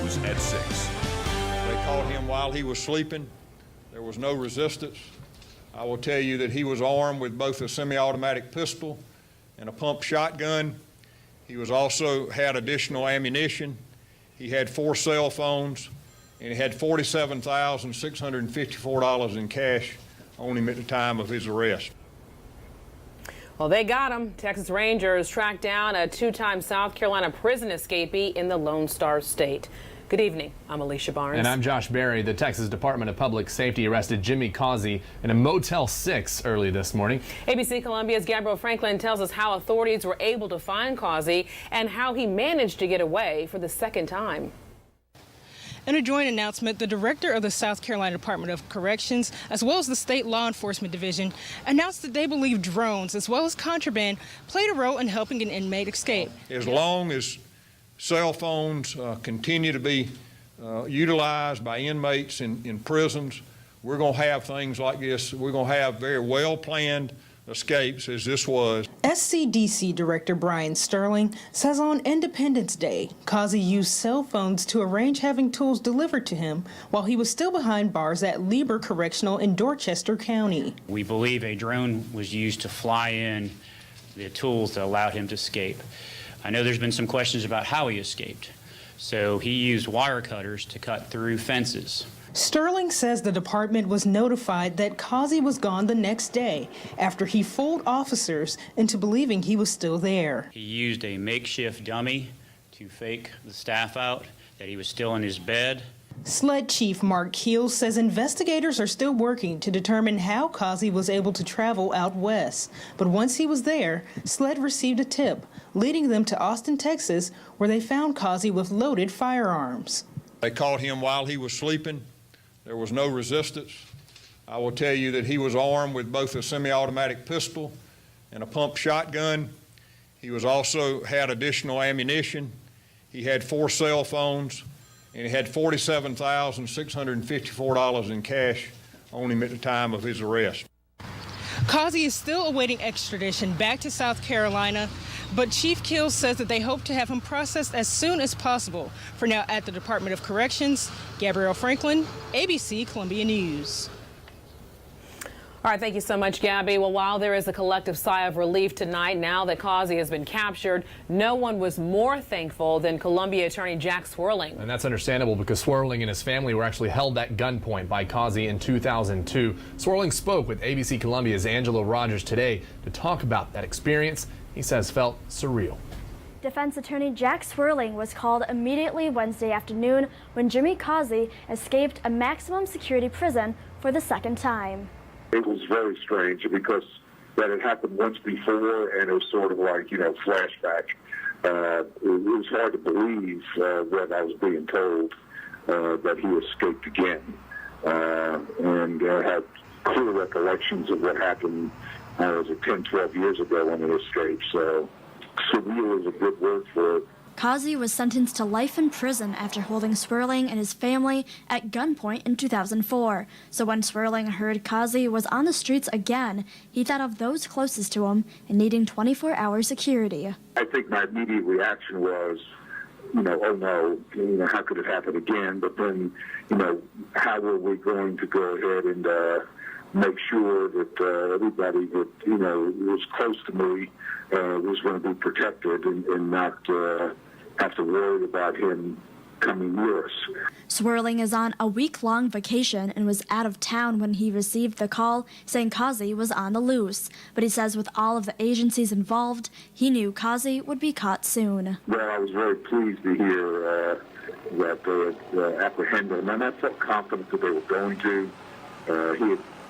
News at 6. They caught him while he was sleeping. There was no resistance. I will tell you that he was armed with both a semi-automatic pistol and a pump shotgun. He was also had additional ammunition. He had 4 cell phones, and he had $47,654 in cash on him at the time of his arrest. Well, they got him. Texas Rangers tracked down a 2-time South Carolina prison escapee in the Lone Star State. Good evening. I'm Alecia Barnes. And I'm Josh Berry. The Texas Department of Public Safety arrested Jimmy Causey in a Motel 6 early this morning. ABC Columbia's Gabrielle Franklin tells us how authorities were able to find Causey and how he managed to get away for the second time. In a joint announcement, the director of the South Carolina Department of Corrections, as well as the State Law Enforcement Division, announced that they believe drones, as well as contraband, played a role in helping an inmate escape. As long as cell phones continue to be utilized by inmates in prisons, we're going to have things like this. We're going to have very well-planned escapes, as this was. SCDC Director Brian Sterling says on Independence Day, Causey used cell phones to arrange having tools delivered to him while he was still behind bars at Lieber Correctional in Dorchester County. We believe a drone was used to fly in the tools that allowed him to escape. I know there's been some questions about how he escaped. So he used wire cutters to cut through fences. Sterling says the department was notified that Causey was gone the next day after he fooled officers into believing he was still there. He used a makeshift dummy to fake the staff out that he was still in his bed. SLED Chief Mark Keel says investigators are still working to determine how Causey was able to travel out west. But once he was there, SLED received a tip, leading them to Austin, Texas, where they found Causey with loaded firearms. They caught him while he was sleeping. There was no resistance. I will tell you that he was armed with both a semi-automatic pistol and a pump shotgun. He was also had additional ammunition. He had 4 cell phones, and he had $47,654 in cash on him at the time of his arrest. Causey is still awaiting extradition back to South Carolina, but Chief Keel says that they hope to have him processed as soon as possible. For now, at the Department of Corrections, Gabrielle Franklin, ABC Columbia News. All right, thank you so much, Gabby. Well, while there is a collective sigh of relief tonight, now that Causey has been captured, no one was more thankful than Columbia attorney Jack Swerling. And that's understandable because Swerling and his family were actually held at gunpoint by Causey in 2002. Swerling spoke with ABC Columbia's Angelo Rogers today to talk about that experience he says felt surreal. Defense attorney Jack Swerling was called immediately Wednesday afternoon when Jimmy Causey escaped a maximum security prison for the second time. It was very strange because that had happened once before, and it was sort of like, flashback. It was hard to believe what I was being told, that he escaped again. And I had clear recollections of what happened, was it 10, 12 years ago when he escaped. So surreal is a good word for it. Causey was sentenced to life in prison after holding Swerling and his family at gunpoint in 2004. So when Swerling heard Causey was on the streets again, he thought of those closest to him and needing 24-hour security. I think my immediate reaction was, oh no, how could it happen again? But then, how are we going to go ahead and make sure that everybody that, was close to me was going to be protected and not have to worry about him coming near us. Swerling is on a week-long vacation and was out of town when he received the call saying Causey was on the loose. But he says with all of the agencies involved, he knew Causey would be caught soon. Well, I was very pleased to hear that they had apprehended him, and I felt confident that they were going to.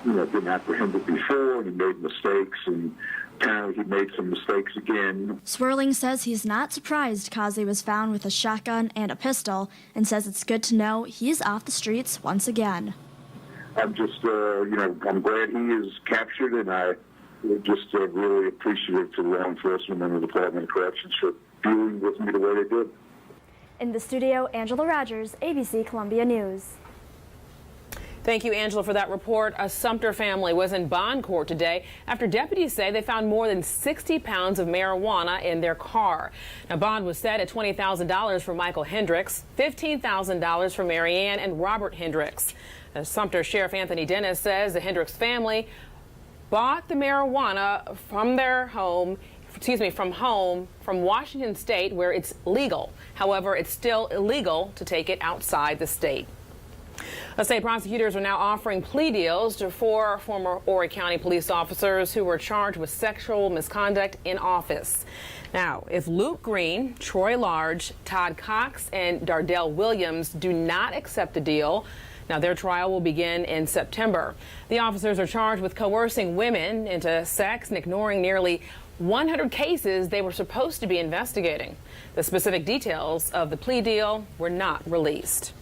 He had been apprehended before, and he made mistakes, and apparently he made some mistakes again. Swerling says he's not surprised Causey was found with a shotgun and a pistol, and says it's good to know he's off the streets once again. I'm just, I'm glad he is captured, and I just really appreciative to law enforcement and the Department of Corrections for dealing with me the way they did. In the studio, Angela Rogers, ABC Columbia News. Thank you, Angela, for that report. A Sumter family was in bond court today after deputies say they found more than 60 pounds of marijuana in their car. Now, bond was set at $20,000 for Michael Hendricks, $15,000 for Marianne and Robert Hendricks. Sumter Sheriff Anthony Dennis says the Hendricks family bought the marijuana from their home, from Washington State, where it's legal. However, it's still illegal to take it outside the state. State prosecutors are now offering plea deals to 4 former Horry County police officers who were charged with sexual misconduct in office. Now, if Luke Green, Troy Large, Todd Cox, and Dardell Williams do not accept the deal, now their trial will begin in September. The officers are charged with coercing women into sex and ignoring nearly 100 cases they were supposed to be investigating. The specific details of the plea deal were not released.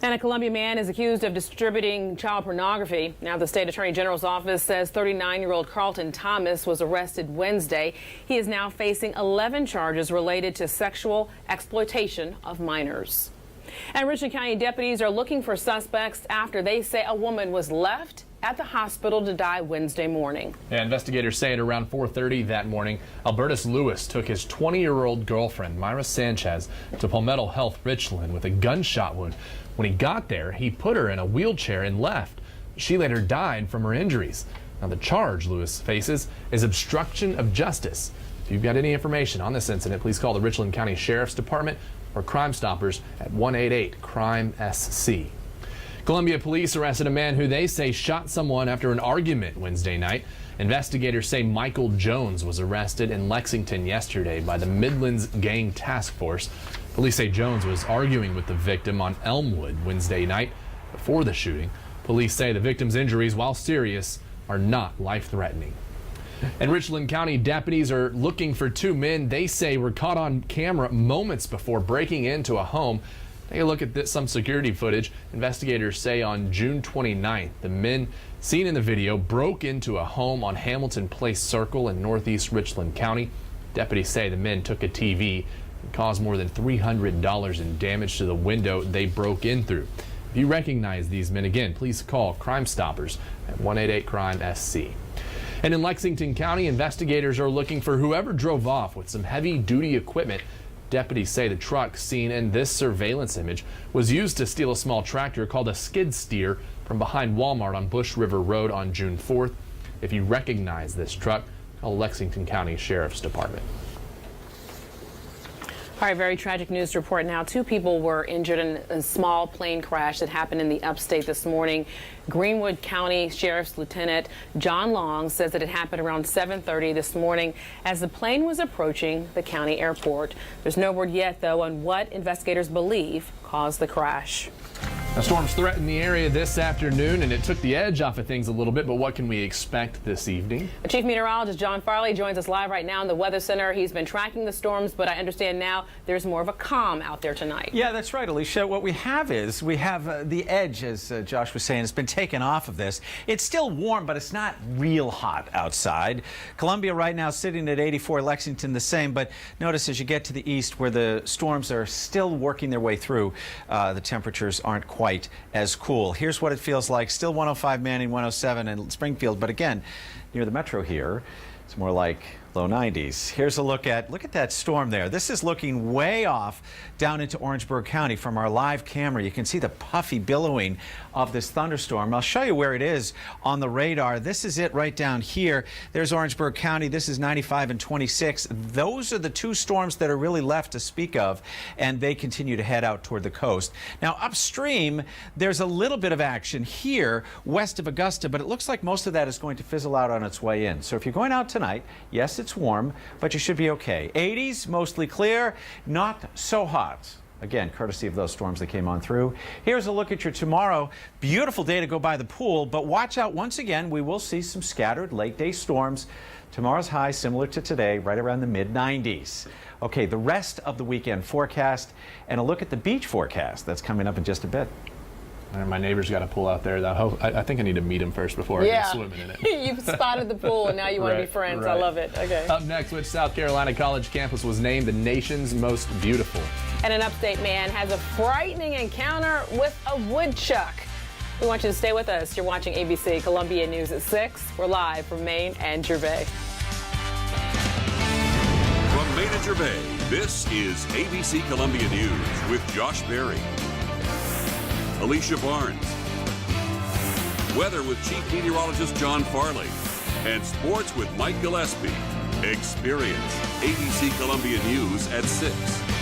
And a Columbia man is accused of distributing child pornography. Now, the state attorney general's office says 39-year-old Carlton Thomas was arrested Wednesday. He is now facing 11 charges related to sexual exploitation of minors. And Richland County deputies are looking for suspects after they say a woman was left at the hospital to die Wednesday morning. Yeah, investigators say at around 4:30 that morning, Albertus Lewis took his 20-year-old girlfriend, Myra Sanchez, to Palmetto Health Richland with a gunshot wound. When he got there, he put her in a wheelchair and left. She later died from her injuries. Now, the charge Lewis faces is obstruction of justice. If you've got any information on this incident, please call the Richland County Sheriff's Department or Crime Stoppers at 188-CRIME-SC. Columbia police arrested a man who they say shot someone after an argument Wednesday night. Investigators say Michael Jones was arrested in Lexington yesterday by the Midlands Gang Task Force. Police say Jones was arguing with the victim on Elmwood Wednesday night before the shooting. Police say the victim's injuries, while serious, are not life-threatening. And Richland County deputies are looking for 2 men they say were caught on camera moments before breaking into a home. Take a look at some security footage. Investigators say on June 29th, the men seen in the video broke into a home on Hamilton Place Circle in northeast Richland County. Deputies say the men took a TV and caused more than $300 in damage to the window they broke in through. If you recognize these men, again, please call Crime Stoppers at 188-CRIME-SC. And in Lexington County, investigators are looking for whoever drove off with some heavy-duty equipment. Deputies say the truck seen in this surveillance image was used to steal a small tractor called a skid steer from behind Walmart on Bush River Road on June 4th. If you recognize this truck, call Lexington County Sheriff's Department. All right, very tragic news report now. 2 people were injured in a small plane crash that happened in the upstate this morning. Greenwood County Sheriff's Lieutenant John Long says that it happened around 7:30 this morning as the plane was approaching the county airport. There's no word yet, though, on what investigators believe caused the crash. Now, storms threatened the area this afternoon, and it took the edge off of things a little bit, but what can we expect this evening? Chief Meteorologist John Farley joins us live right now in the Weather Center. He's been tracking the storms, but I understand now there's more of a calm out there tonight. Yeah, that's right, Alicia. What we have the edge, as Josh was saying, has been taken off of this. It's still warm, but it's not real hot outside. Columbia right now sitting at 84, Lexington the same, but notice as you get to the east where the storms are still working their way through, the temperatures aren't quite as cool. Here's what it feels like. Still 105 Manning, 107 in Springfield, but again, near the metro here, it's more like low 90s. Here's a look at that storm there. This is looking way off down into Orangeburg County from our live camera. You can see the puffy billowing of this thunderstorm. I'll show you where it is on the radar. This is it right down here. There's Orangeburg County. This is 95 and 26. Those are the 2 storms that are really left to speak of, and they continue to head out toward the coast. Now upstream, there's a little bit of action here west of Augusta, but it looks like most of that is going to fizzle out on its way in. So if you're going out tonight, yes, it's warm, but you should be okay. 80s, mostly clear, not so hot. Again, courtesy of those storms that came on through. Here's a look at your tomorrow. Beautiful day to go by the pool, but watch out once again. We will see some scattered late day storms. Tomorrow's high similar to today, right around the mid-90s. Okay, the rest of the weekend forecast and a look at the beach forecast. That's coming up in just a bit. My neighbor's got a pool out there. I think I need to meet him first before I go swimming in it. You've spotted the pool and now you want to be friends. Right. I love it. Okay. Up next, which South Carolina college campus was named the nation's most beautiful? And an upstate man has a frightening encounter with a woodchuck. We want you to stay with us. You're watching ABC Columbia News at 6. We're live from Maine and Gervais. From Maine and Gervais, this is ABC Columbia News with Josh Berry, Alecia Barnes, weather with Chief Meteorologist John Farley, and sports with Mike Gillespie. Experience ABC Columbia News at 6.